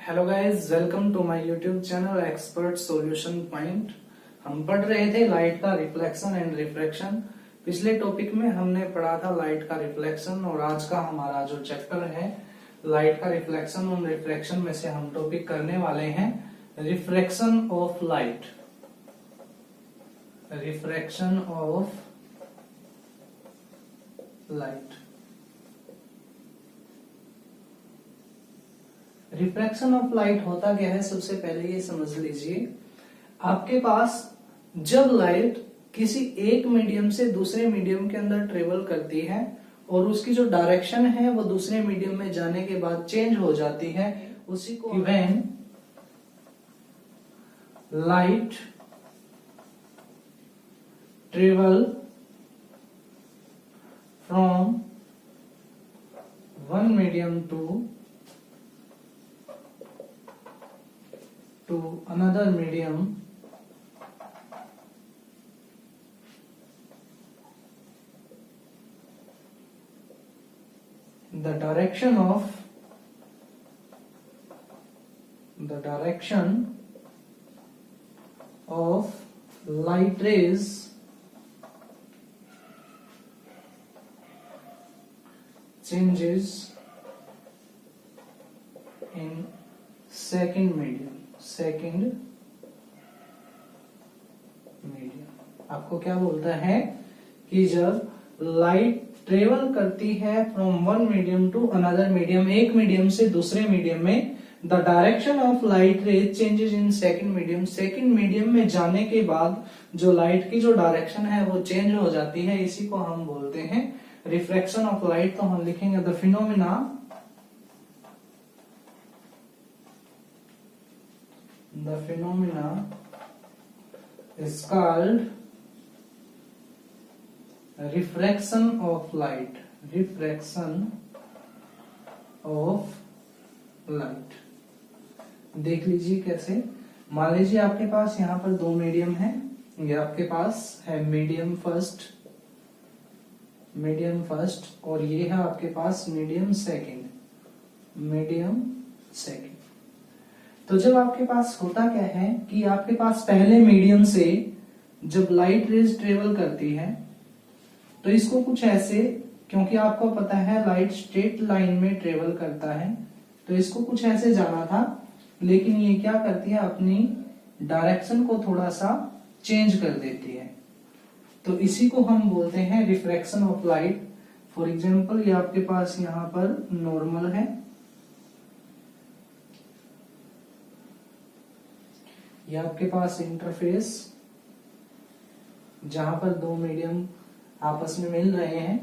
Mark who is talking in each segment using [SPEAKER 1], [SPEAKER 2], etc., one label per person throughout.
[SPEAKER 1] Hello guys, welcome to my YouTube channel expert solution point. हम पढ़ रहे थे लाइट का रिफ्लेक्शन एंड रिफ्रैक्शन। पिछले टॉपिक में हमने पढ़ा था लाइट का रिफ्लेक्शन और आज का हमारा जो चैप्टर है लाइट का रिफ्लेक्शन और रिफ्रैक्शन में से हम टॉपिक करने वाले हैं refraction of light. Refraction of light. Refraction of light होता क्या है, सबसे पहले ये समझ लीजिए। आपके पास जब लाइट किसी एक मीडियम से दूसरे मीडियम के अंदर ट्रेवल करती है और उसकी जो डायरेक्शन है वो दूसरे मीडियम में जाने के बाद चेंज हो जाती है, उसी को when light travel from one medium to another medium, the direction of light rays changes in second medium। आपको क्या बोलता है कि जब लाइट ट्रेवल करती है from one medium to another medium, एक मीडियम से दूसरे मीडियम में, the direction of light ray changes in second medium. Second medium में जाने के बाद जो लाइट की जो डायरेक्शन है वो चेंज हो जाती है, इसी को हम बोलते हैं रिफ्रैक्शन ऑफ लाइट। तो हम लिखेंगे the phenomena is called refraction of light। देख लीजिए कैसे। मान लीजिए आपके पास यहाँ पर दो मीडियम है, ये आपके पास है मीडियम फर्स्ट और ये है आपके पास मीडियम सेकंड। तो जब आपके पास होता क्या है कि आपके पास पहले मीडियम से जब लाइट रेज ट्रेवल करती है तो इसको कुछ ऐसे, क्योंकि आपको पता है लाइट स्ट्रेट लाइन में ट्रेवल करता है, तो इसको कुछ ऐसे जाना था, लेकिन ये क्या करती है, अपनी डायरेक्शन को थोड़ा सा चेंज कर देती है। तो इसी को हम बोलते हैं refraction of light. For example ये आपके पास यहाँ पर नॉर्मल है, ये आपके पास इंटरफेस जहां पर दो मीडियम आपस में मिल रहे हैं,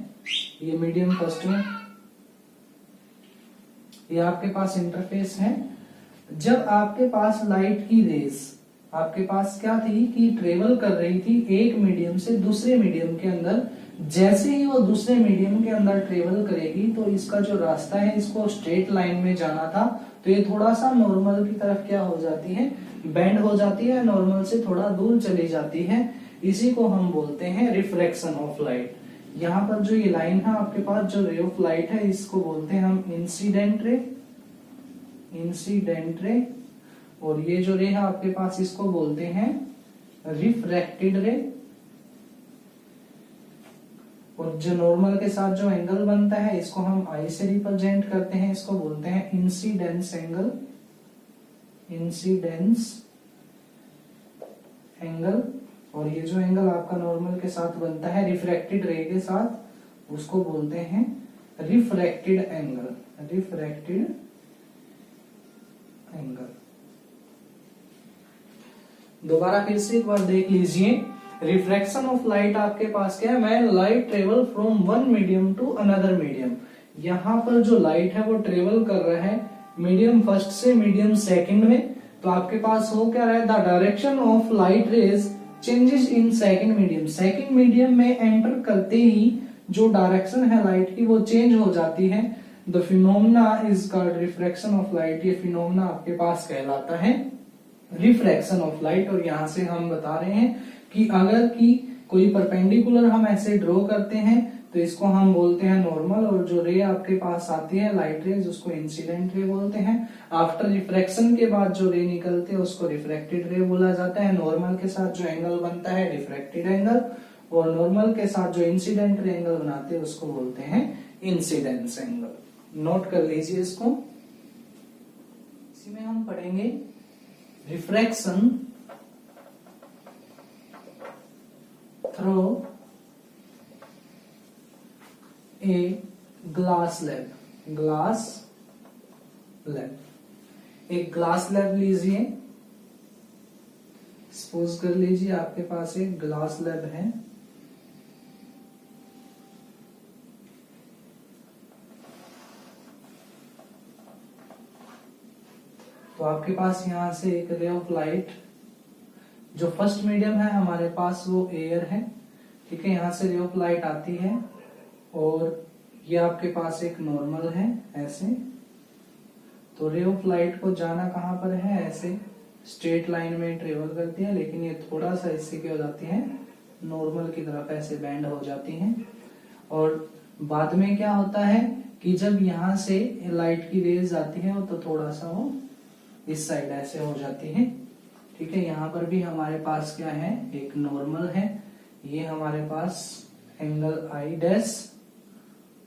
[SPEAKER 1] ये मीडियम फर्स्ट में, ये आपके पास इंटरफेस है। जब आपके पास लाइट की रेस आपके पास क्या थी कि ट्रेवल कर रही थी एक मीडियम से दूसरे मीडियम के अंदर, जैसे ही वो दूसरे मीडियम के अंदर ट्रेवल करेगी तो इसका जो रास्ता है इसको स्ट्रेट लाइन में जाना था, तो ये थोड़ा सा नॉर्मल की तरफ क्या हो जाती है, बेंड हो जाती है, नॉर्मल से थोड़ा दूर चली जाती है। इसी को हम बोलते हैं रिफ्रैक्शन ऑफ लाइट। यहाँ पर जो ये लाइन है आपके पास, जो रे ऑफ लाइट है, इसको बोलते हैं हम इंसिडेंट रे, और ये जो रे है आपके पास इसको बोलते हैं रिफ्रैक्टेड रे। और जो नॉर्मल के साथ जो एंगल बनता है इसको हम आई से रिप्रेजेंट करते हैं, इसको बोलते हैं इंसिडेंस एंगल। और ये जो एंगल आपका नॉर्मल के साथ बनता है रिफ्रैक्टेड रे के साथ, उसको बोलते हैं रिफ्रैक्टेड एंगल। दोबारा फिर से एक बार देख लीजिए। रिफ्रैक्शन ऑफ लाइट आपके पास क्या है, when light travel from one medium to another medium. यहाँ पर जो लाइट है वो ट्रेवल कर रहा है मीडियम फर्स्ट से मीडियम सेकंड में, तो आपके पास हो क्या रहा है, the direction of light rays changes in second medium. Second medium में एंटर करते ही जो डायरेक्शन है लाइट की वो चेंज हो जाती है। The phenomena is called refraction of light. ये फिनोमेना आपके पास कहलाता है रिफ्रैक्शन ऑफ लाइट। और यहाँ से हम बता रहे हैं कि अगर की कोई परपेंडिकुलर हम ऐसे ड्रॉ करते हैं तो इसको हम बोलते हैं नॉर्मल, और जो रे आपके पास आती है लाइट रेज उसको इंसिडेंट रे बोलते हैं। आफ्टर रिफ्रैक्शन के बाद जो रे निकलते हैं उसको रिफ्रैक्टेड रे बोला जाता है। नॉर्मल के साथ जो एंगल बनता है रिफ्रैक्टेड एंगल, और नॉर्मल के साथ जो इंसिडेंट रे एंगल बनाते हैं उसको बोलते हैं इंसिडेंस एंगल। नोट कर लीजिए इसको। इसी में हम पढ़ेंगे refraction through a glass slab. Glass slab, एक ग्लास स्लैब लीजिए। सपोज कर लीजिए आपके पास एक ग्लास स्लैब है। तो आपके पास यहां से एक रे ऑफ लाइट, जो फर्स्ट मीडियम है हमारे पास वो एयर है, ठीक है। यहां से रे ऑफ लाइट आती है और ये आपके पास एक नॉर्मल है ऐसे। तो रे ऑफ लाइट को जाना कहां पर है, ऐसे स्ट्रेट लाइन में ट्रेवल करती है, लेकिन ये थोड़ा सा इससे क्या हो जाती है, नॉर्मल की तरफ ऐसे बैंड हो जाती है। और बाद में क्या होता है कि जब यहां से लाइट की रेज आती है तो थोड़ा सा वो इस साइड ऐसे हो जाती है, ठीक है। यहाँ पर भी हमारे पास क्या है, एक नॉर्मल है। ये हमारे पास एंगल आई डैश,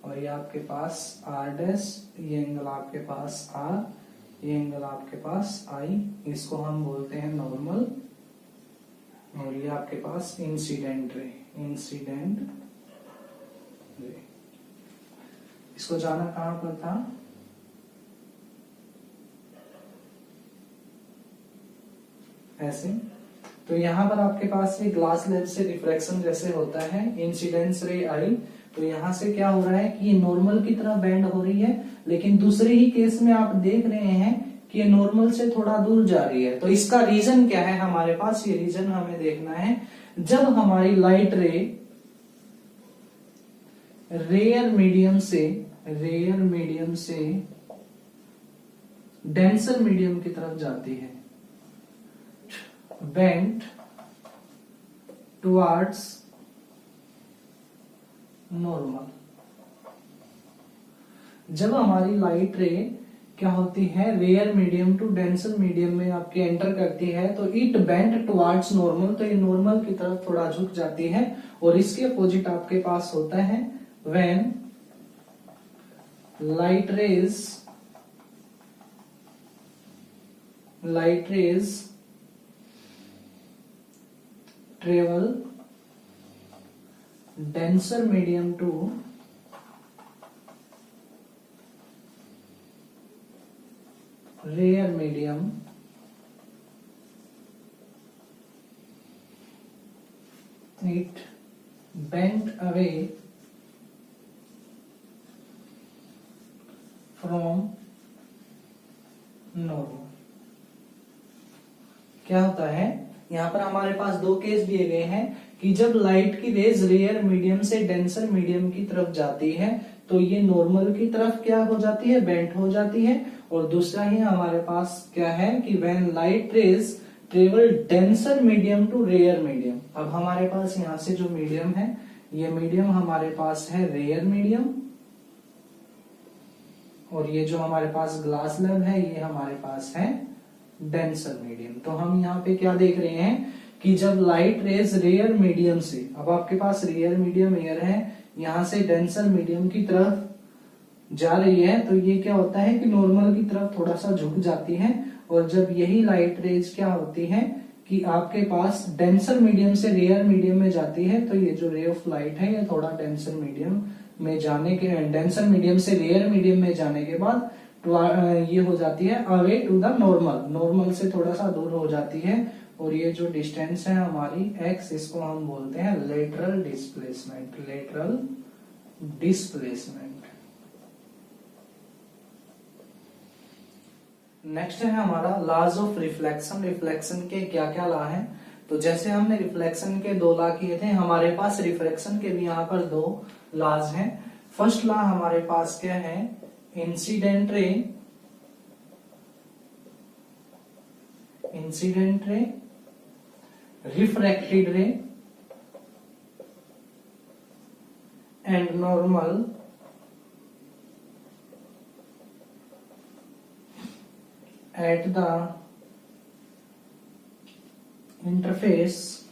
[SPEAKER 1] और ये आपके पास आर डैश, ये एंगल आपके पास आर, ये एंगल आपके पास आई। इसको हम बोलते हैं नॉर्मल, और ये आपके पास इंसिडेंट रे। इंसिडेंट रे, इसको जाना कहां पर था, ऐसे। तो यहां पर आपके पास ये ग्लास लेंस से रिफ्रैक्शन जैसे होता है, इंसिडेंस रे आई। तो यहां से क्या हो रहा है कि ये नॉर्मल की तरफ बेंड हो रही है, लेकिन दूसरे ही केस में आप देख रहे हैं कि ये नॉर्मल से थोड़ा दूर जा रही है। तो इसका रीजन क्या है हमारे पास, ये रीजन हमें देखना है। जब हमारी लाइट रे रेयर मीडियम से डेंसर मीडियम की तरफ जाती है, bent towards normal। जब हमारी लाइट रे क्या होती है, rare medium to denser medium में आपके एंटर करती है, तो इट बेंट टुवर्ड्स नॉर्मल, तो ये नॉर्मल की तरफ थोड़ा झुक जाती है। और इसके अपोजिट आपके पास होता है when light rays travel denser medium to rare medium, it bent away from normal। क्या होता है, यहाँ पर हमारे पास दो केस दिए गए हैं कि जब लाइट की रेज रेयर मीडियम से डेंसर मीडियम की तरफ जाती है तो ये नॉर्मल की तरफ क्या हो जाती है, बेंट हो जाती है। और दूसरा ही हमारे पास क्या है कि when light rays travel denser medium to rare medium. अब हमारे पास यहाँ से जो मीडियम है, ये मीडियम हमारे पास है रेयर मीडियम, और ये जो हमारे पास ग्लास स्लैब है ये हमारे पास है डेंसर मीडियम। तो हम यहाँ पे क्या देख रहे हैं कि जब लाइट रेज रेयर मीडियम से, अब आपके पास रेयर मीडियम एयर है, यहां से डेंसर मीडियम की तरफ जा रही है, तो ये क्या होता है कि नॉर्मल की तरफ थोड़ा सा झुक जाती है। और जब यही लाइट रेज क्या होती है कि आपके पास डेंसर मीडियम से रेयर मीडियम में जाती है, तो ये जो रे ऑफ लाइट है ये थोड़ा डेंसर मीडियम में जाने के, डेंसर मीडियम से रेयर मीडियम में जाने के बाद ये हो जाती है away to the normal, normal से थोड़ा सा दूर हो जाती है। और ये जो डिस्टेंस है हमारी x, इसको हम बोलते हैं lateral displacement. Lateral displacement. Next है हमारा लॉज ऑफ रिफ्लेक्शन। रिफ्लेक्शन के क्या क्या लॉ हैं, तो जैसे हमने रिफ्लेक्शन के दो लॉ किए थे, हमारे पास रिफ्रैक्शन के भी यहाँ पर दो लॉज हैं। फर्स्ट लॉ हमारे पास क्या है, इंसिडेंट रे रिफ्रैक्टेड रे and normal at the interface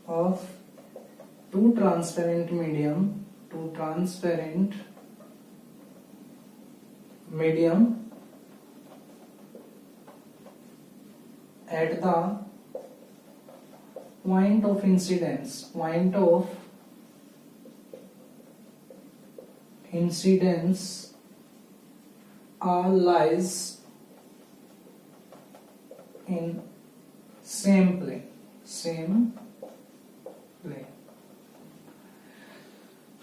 [SPEAKER 1] of two transparent medium at the point of incidence all lies in same plane.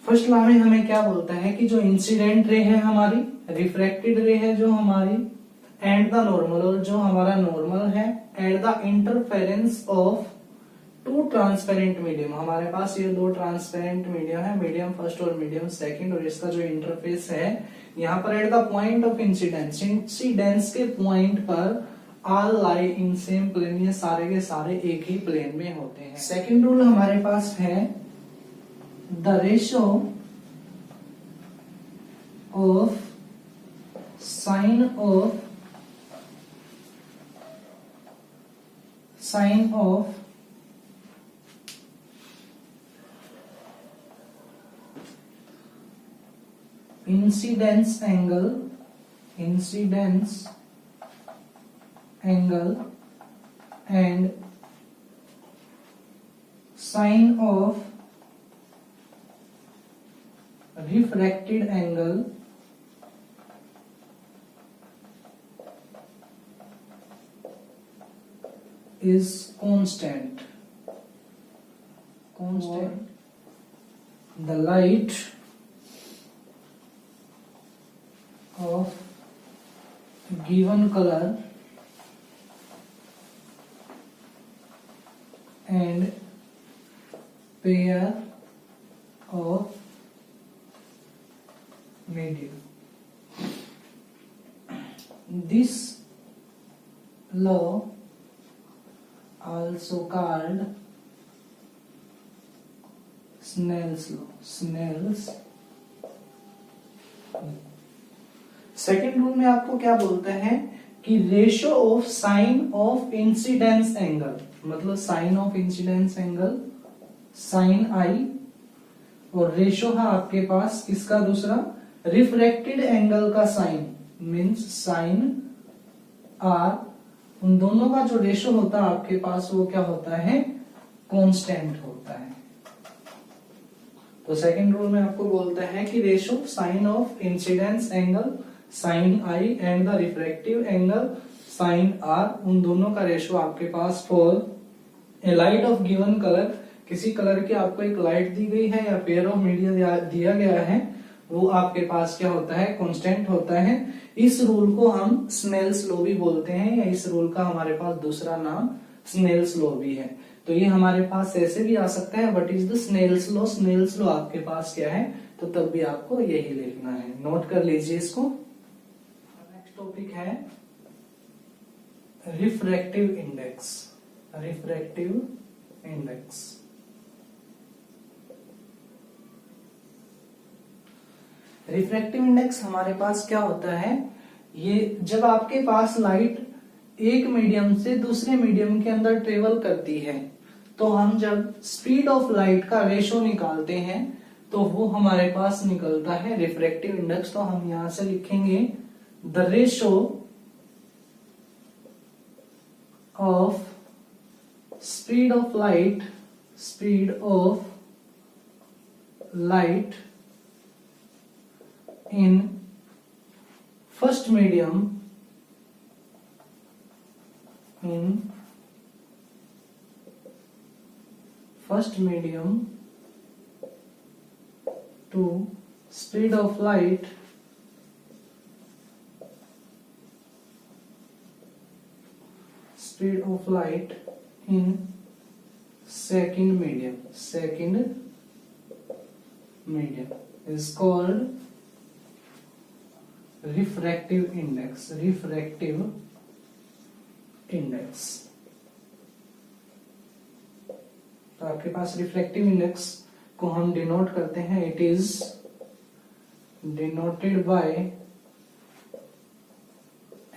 [SPEAKER 1] First law में हमें क्या बोलता है कि जो इंसिडेंट रे है हमारी, रिफ्रैक्टेड रे है जो हमारी, एंड द नॉर्मल, और जो हमारा नॉर्मल है, at the interference of two transparent medium. हमारे पास ये दो ट्रांसपेरेंट मीडियम है, मीडियम फर्स्ट और मीडियम सेकंड, और इसका जो इंटरफेस है यहाँ पर at the point of incidence के पॉइंट पर all lie in same plane, ये सारे के सारे एक ही प्लेन में होते हैं। सेकंड रूल हमारे पास है the ratio of sine of incidence angle and sine of refracted angle is constant. The light of given color and pair of medium. This law, also called Snell's law, second rule में आपको क्या बोलता है कि ratio of sine of incidence angle, मतलब sine of incidence angle sine i, और ratio है आपके पास किसका, दूसरा रिफ्रैक्टेड एंगल का साइन मींस साइन आर, उन दोनों का जो रेशो होता है आपके पास वो क्या होता है, कांस्टेंट होता है। तो सेकंड रूल में आपको बोलता है कि ratio sine of incidence angle sine i and the refractive angle sine r, उन दोनों का रेशो आपके पास for a light of given colour, किसी कलर की आपको एक लाइट दी गई है या पेयर ऑफ मीडिया दिया गया है, वो आपके पास क्या होता है, कांस्टेंट होता है। इस रूल को हम स्नेल्स लॉ भी बोलते हैं, या इस रूल का हमारे पास दूसरा नाम स्नेल्स लॉ भी है। तो ये हमारे पास ऐसे भी आ सकता है, what is the Snell's law. Snell's law आपके पास क्या है, तो तब भी आपको यही लिखना है, नोट कर लीजिए इसको। नेक्स्ट टॉपिक है रिफ्रैक्टिव इंडेक्स। रिफ्रैक्टिव इंडेक्स हमारे पास क्या होता है, ये जब आपके पास लाइट एक मीडियम से दूसरे मीडियम के अंदर ट्रेवल करती है, तो हम जब स्पीड ऑफ लाइट का रेशो निकालते हैं तो वो हमारे पास निकलता है रिफ्रैक्टिव इंडेक्स। तो हम यहां से लिखेंगे the ratio of speed of light in first medium to speed of light in second medium is called refractive index. तो आपके पास रिफ्रैक्टिव इंडेक्स को हम डिनोट करते हैं, it is denoted by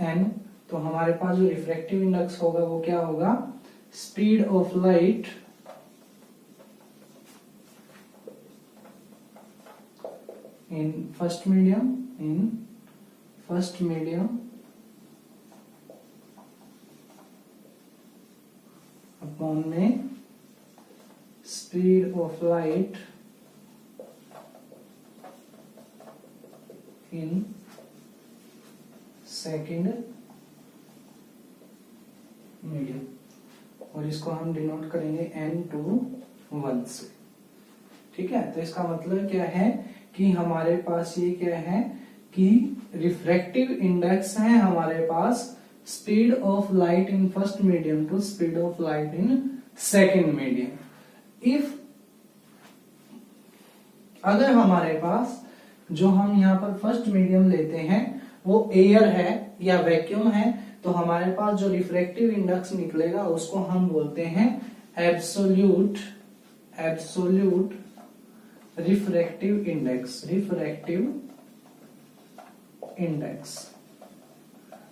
[SPEAKER 1] n. तो हमारे पास जो रिफ्रैक्टिव इंडेक्स होगा वो क्या होगा, speed of light in first medium upon में speed of light in second medium, और इसको हम डिनोट करेंगे n/1 से। ठीक है, तो इसका मतलब क्या है कि हमारे पास ये क्या है कि रिफ्रैक्टिव इंडेक्स है हमारे पास speed of light in first medium to speed of light in second medium. If अगर हमारे पास जो हम यहाँ पर फर्स्ट मीडियम लेते हैं वो एयर है या वैक्यूम है, तो हमारे पास जो रिफ्रैक्टिव इंडेक्स निकलेगा उसको हम बोलते हैं एब्सोल्यूट रिफ्रैक्टिव इंडेक्स।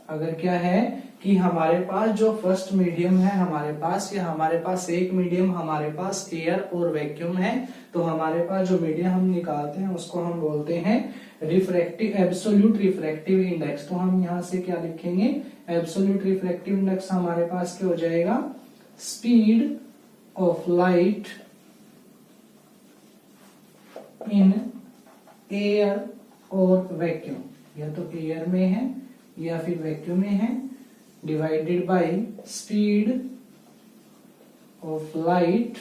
[SPEAKER 1] अगर क्या है कि हमारे पास जो फर्स्ट मीडियम है हमारे पास एक मीडियम हमारे पास एयर और वैक्यूम है, तो हमारे पास जो मीडियम हम निकालते हैं उसको हम बोलते हैं एब्सोल्यूट रिफ्रैक्टिव इंडेक्स। तो हम यहां से क्या लिखेंगे, एब्सोल्यूट रिफ्रैक्टिव इंडेक्स हमारे पास क्या हो जाएगा, speed of light in air और वैक्यूम, या तो एयर में है या फिर वैक्यूम में है, divided by speed of light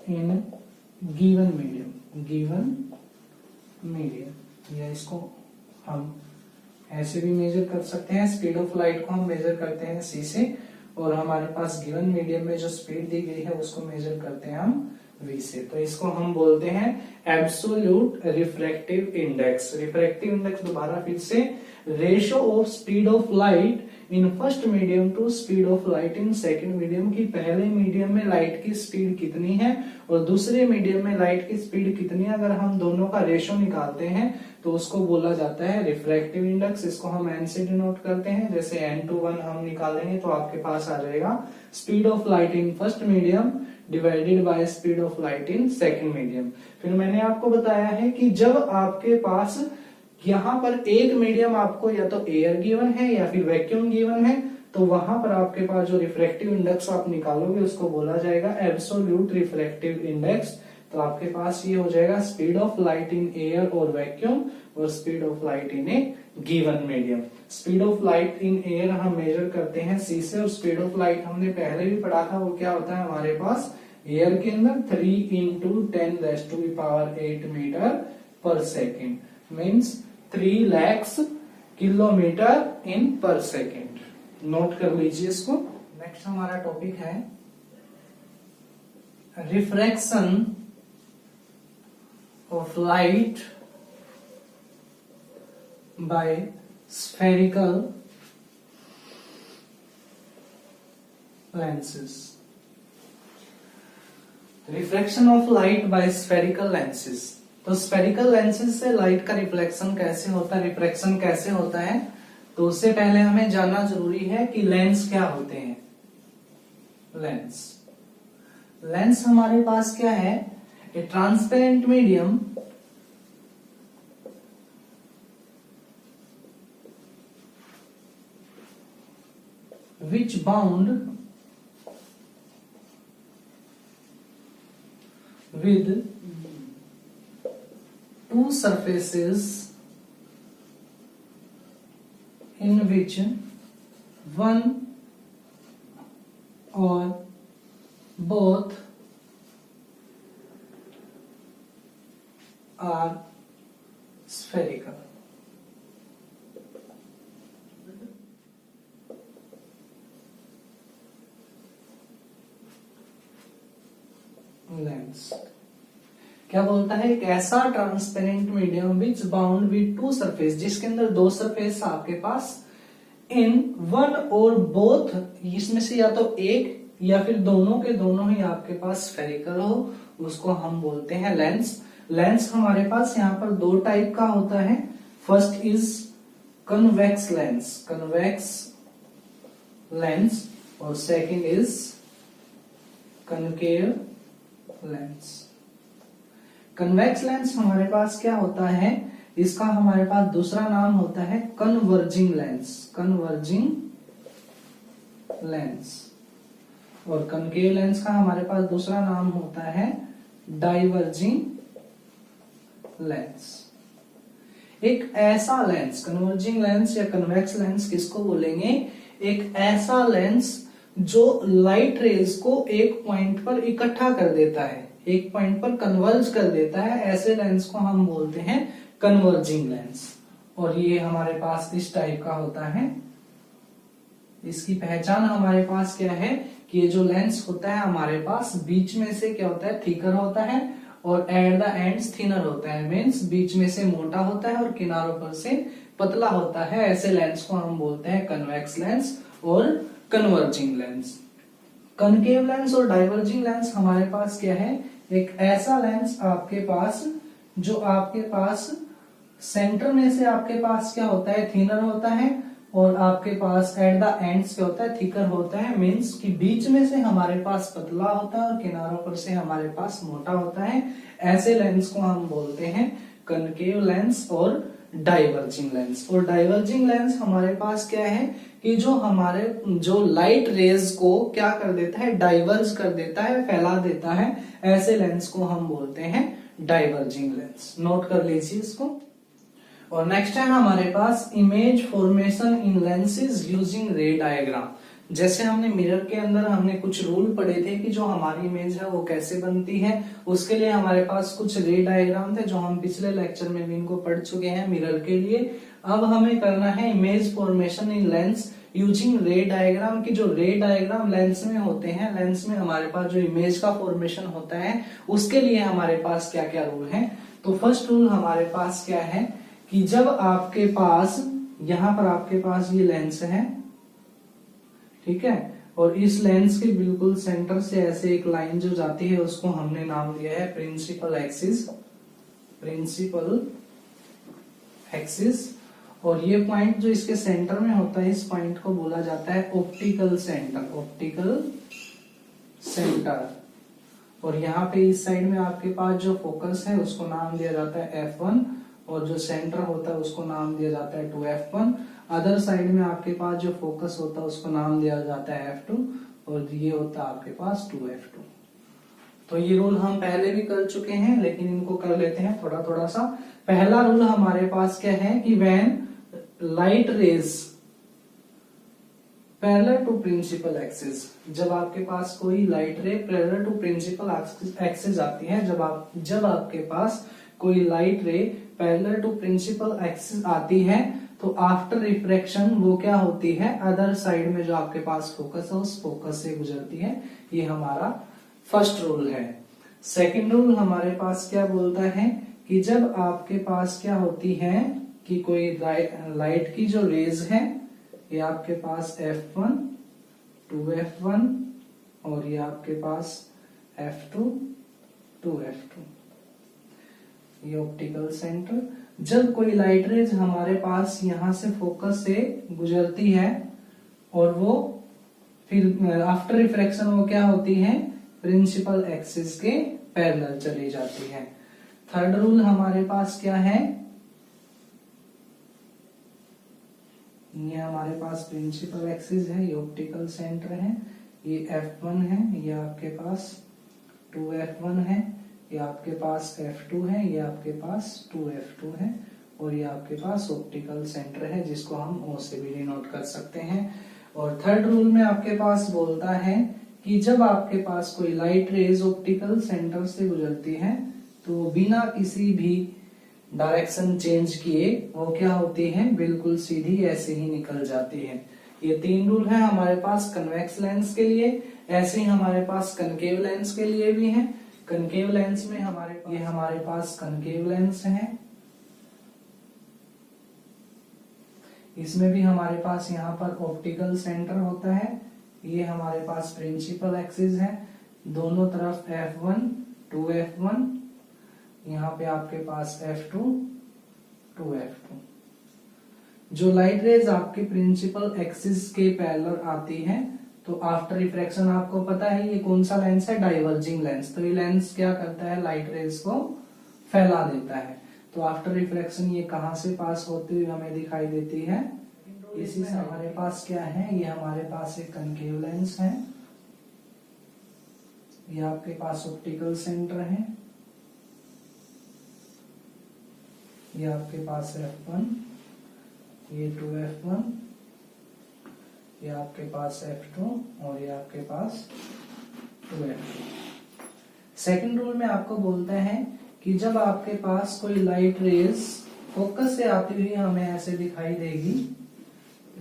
[SPEAKER 1] in given medium. या इसको हम ऐसे भी मेजर कर सकते हैं, स्पीड ऑफ लाइट को हम मेजर करते हैं c से, और हमारे पास गिवन मीडियम में जो स्पीड दी गई है उसको मेजर करते हैं हम v से। तो इसको हम बोलते हैं absolute refractive index. Refractive index दोबारा फिर से, ratio of speed of light in first medium to speed of light in second medium, की पहले मीडियम में लाइट की स्पीड कितनी है और दूसरे मीडियम में लाइट की स्पीड कितनी है, अगर हम दोनों का रेशियो निकालते हैं तो उसको बोला जाता है रिफ्रैक्टिव इंडेक्स। इसको हम n से डिनोट करते हैं, जैसे n/1 हम निकालेंगे तो आपके पास आ जाएगा speed of light in first medium divided by speed of light in second medium. फिर मैंने आपको बताया है कि जब आपके पास यहाँ पर एक मीडियम आपको या तो एयर गिवन है या फिर वैक्यूम गिवन है, तो वहां पर आपके पास जो रिफ्रैक्टिव इंडेक्स आप निकालोगे उसको बोला जाएगा एब्सोल्यूट रिफ्रैक्टिव इंडेक्स। तो आपके पास ये हो जाएगा speed of light in air और वैक्यूम और speed of light in A given medium. Speed of light in air हम मेजर करते हैं c से, और स्पीड ऑफ लाइट हमने पहले भी पढ़ा था, वो क्या होता है हमारे पास एयर के अंदर 3 × 10⁸ मीटर पर सेकेंड, मीन्स 3 लाख किलोमीटर इन पर सेकेंड। नोट कर लीजिए इसको। नेक्स्ट हमारा टॉपिक है refraction of light by spherical lenses. Refraction of light by spherical lenses. तो स्फेरिकल लेंसेज से लाइट का रिफ्लेक्शन कैसे होता है, रिफ्रैक्शन कैसे होता है, तो उससे पहले हमें जानना जरूरी है कि लेंस क्या होते हैं। लेंस हमारे पास क्या है, ए transparent medium which bound with two surfaces in which one or both are spherical। Lens क्या बोलता है, एक ऐसा transparent medium which bound with two surface, जिसके अंदर दो सरफेस आपके पास, इन वन और बोथ, इसमें से या तो एक या फिर दोनों के दोनों ही आपके पास स्फेरिकल हो, उसको हम बोलते हैं लेंस। लेंस हमारे पास यहाँ पर दो टाइप का होता है। First is convex lens, convex lens, और second is concave lens. Convex lens हमारे पास क्या होता है, इसका हमारे पास दूसरा नाम होता है कन्वर्जिंग लेंस, कन्वर्जिंग लेंस। और कनकेव लेंस का हमारे पास दूसरा नाम होता है डाइवर्जिंग लेंस। एक ऐसा लेंस, कन्वर्जिंग लेंस या कन्वेक्स लेंस किसको बोलेंगे, एक ऐसा लेंस जो लाइट रेज को एक पॉइंट पर इकट्ठा कर देता है, एक पॉइंट पर कन्वर्ज कर देता है, ऐसे लेंस को हम बोलते हैं कन्वर्जिंग लेंस। और ये हमारे पास इस टाइप का होता है। इसकी पहचान हमारे पास क्या है कि ये जो लेंस होता है हमारे पास बीच में से क्या होता है, थिकर होता है, और एट द एंड्स थिनर होता है। मीन्स बीच में से मोटा होता है और किनारों पर से पतला होता है। ऐसे लेंस को हम बोलते हैं कन्वेक्स लेंस और कन्वर्जिंग लेंस। कनकेव लेंस और डाइवर्जिंग लेंस हमारे पास क्या है, एक ऐसा लेंस आपके पास जो आपके पास सेंटर में से आपके पास क्या होता है, थिनर होता है, और आपके पास एट द एंड्स क्या होता है, थिकर होता है। मीन्स कि बीच में से हमारे पास पतला होता है और किनारों पर से हमारे पास मोटा होता है। ऐसे लेंस को हम बोलते हैं कनकेव लेंस और डाइवर्जिंग लेंस। और डाइवर्जिंग लेंस हमारे पास क्या है कि जो हमारे जो लाइट रेज को क्या कर देता है, डाइवर्ज कर देता है, फैला देता है। ऐसे लेंस को हम बोलते हैं डाइवर्जिंग लेंस। नोट कर लीजिए इसको। और नेक्स्ट है हमारे पास image formation in lenses using ray diagram. जैसे हमने मिरर के अंदर हमने कुछ रूल पढ़े थे कि जो हमारी इमेज है वो कैसे बनती है, उसके लिए हमारे पास कुछ रे डायग्राम थे जो हम पिछले लेक्चर में भी इनको पढ़ चुके हैं मिरर के लिए। अब हमें करना है इमेज फॉर्मेशन इन लेंस यूजिंग रे डायग्राम। की जो रे डायग्राम लेंस में होते हैं, लेंस में हमारे पास जो इमेज का फॉर्मेशन होता है उसके लिए हमारे पास क्या क्या रूल है। तो फर्स्ट रूल हमारे पास क्या है कि जब आपके पास यहां पर आपके पास ये लेंस है, ठीक है, और इस लेंस के बिल्कुल सेंटर से ऐसे एक लाइन जो जाती है उसको हमने नाम दिया है प्रिंसिपल एक्सिस, प्रिंसिपल एक्सिस। और ये पॉइंट जो इसके सेंटर में होता है, इस पॉइंट को बोला जाता है ऑप्टिकल सेंटर, ऑप्टिकल सेंटर। और यहाँ पे इस साइड में आपके पास जो फोकस है उसको नाम दिया जाता है F1, और जो सेंटर होता है उसको नाम दिया जाता है 2F1। अदर साइड में आपके पास जो फोकस होता है उसको नाम दिया जाता है F2, और ये होता है आपके पास 2F2। तो ये रूल हम पहले भी कर चुके हैं, लेकिन इनको कर लेते हैं थोड़ा थोड़ा सा। पहला रूल हमारे पास क्या है कि when light rays parallel to principal axis, जब आपके पास कोई light ray parallel to principal axis आती है, जब आपके पास कोई light ray parallel to principal axis आती है, तो आफ्टर रिफ्रैक्शन वो क्या होती है, अदर साइड में जो आपके पास फोकस है उस फोकस से गुजरती है। ये हमारा फर्स्ट रूल है। सेकंड रूल हमारे पास क्या बोलता है कि जब आपके पास क्या होती है कि कोई लाइट की जो रेज है, ये आपके पास F1, 2F1, और ये आपके पास F2, 2F2, ये ऑप्टिकल सेंटर। जब कोई लाइट रेज हमारे पास यहां से फोकस से गुजरती है और वो फिर आफ्टर रिफ्रैक्शन वो क्या होती है, प्रिंसिपल एक्सिस के पैरेलल चली जाती है। थर्ड रूल हमारे पास क्या है, ये हमारे पास प्रिंसिपल एक्सिस है, ये ऑप्टिकल सेंटर है, ये F1 है, ये आपके पास 2F1 है, ये आपके पास F2 है, ये आपके पास 2F2 है, और ये आपके पास ऑप्टिकल सेंटर है जिसको हम O से भी डिनोट कर सकते हैं। और थर्ड रूल में आपके पास बोलता है कि जब आपके पास कोई लाइट रेज ऑप्टिकल सेंटर से गुजरती है तो बिना किसी भी डायरेक्शन चेंज किए वो क्या होती है, बिल्कुल सीधी ऐसे ही निकल जाती है। ये तीन रूल है हमारे पास कन्वेक्स लेंस के लिए, ऐसे ही हमारे पास कनकेव लेंस के लिए भी है। कनकेव लेंस में हमारे पास कनकेव लेंस है, इसमें भी हमारे पास यहाँ पर ऑप्टिकल सेंटर होता है, ये हमारे पास प्रिंसिपल एक्सिस है, दोनों तरफ F1 2F1, यहाँ पे आपके पास F2 2F2। जो लाइट रेज आपके प्रिंसिपल एक्सिस के पैरेलल आती है, तो आफ्टर रिफ्रैक्शन आपको पता है ये कौन सा लेंस है, डाइवर्जिंग लेंस। तो ये लेंस क्या करता है, लाइट रेज को फैला देता है। तो आफ्टर रिफ्रैक्शन ये कहां से पास होती हुई हमें दिखाई देती है, इसी से हमारे पास क्या है, ये हमारे पास एक कनकेव लेंस है, ये आपके पास ऑप्टिकल सेंटर है, ये आपके पास F1, ये 2F1, ये आपके पास F2 और ये आपके पास 2F2। सेकंड रूल में आपको बोलता है कि जब आपके पास कोई लाइट रेज फोकस से आती हुई हमें ऐसे दिखाई देगी,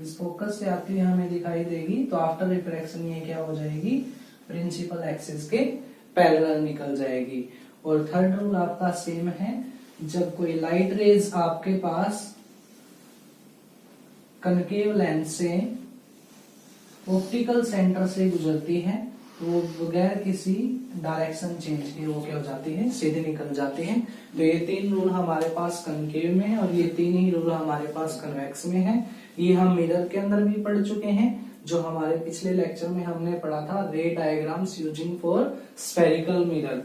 [SPEAKER 1] इस फोकस से आती हुई हमें दिखाई देगी, तो आफ्टर रिफ्रैक्शन ये क्या हो जाएगी, प्रिंसिपल एक्सिस के पैरेलल निकल जाएगी। और थर्ड रूल आपका सेम है, जब कोई लाइट रेज आपके पास कनकेव लेंस से ऑप्टिकल सेंटर से गुजरती है, तो वो बगैर किसी डायरेक्शन चेंज के वो क्या हो जाती है, सीधे निकल जाती है। तो ये 3 रूल हमारे पास कनकेव में है और ये 3 ही रूल हमारे पास कन्वेक्स में है। ये हम मिरर के अंदर भी पढ़ चुके हैं, जो हमारे पिछले लेक्चर में हमने पढ़ा था रे diagrams using for spherical mirror.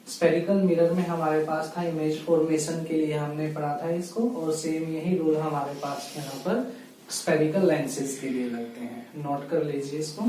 [SPEAKER 1] Spherical mirror में हमारे पास था इमेज फॉर्मेशन के लिए हमने पढ़ा था इसको, और सेम यही रूल हमारे पास यहाँ पर स्फेरिकल लेंसेज के लिए लगते हैं। नोट कर लीजिए इसको।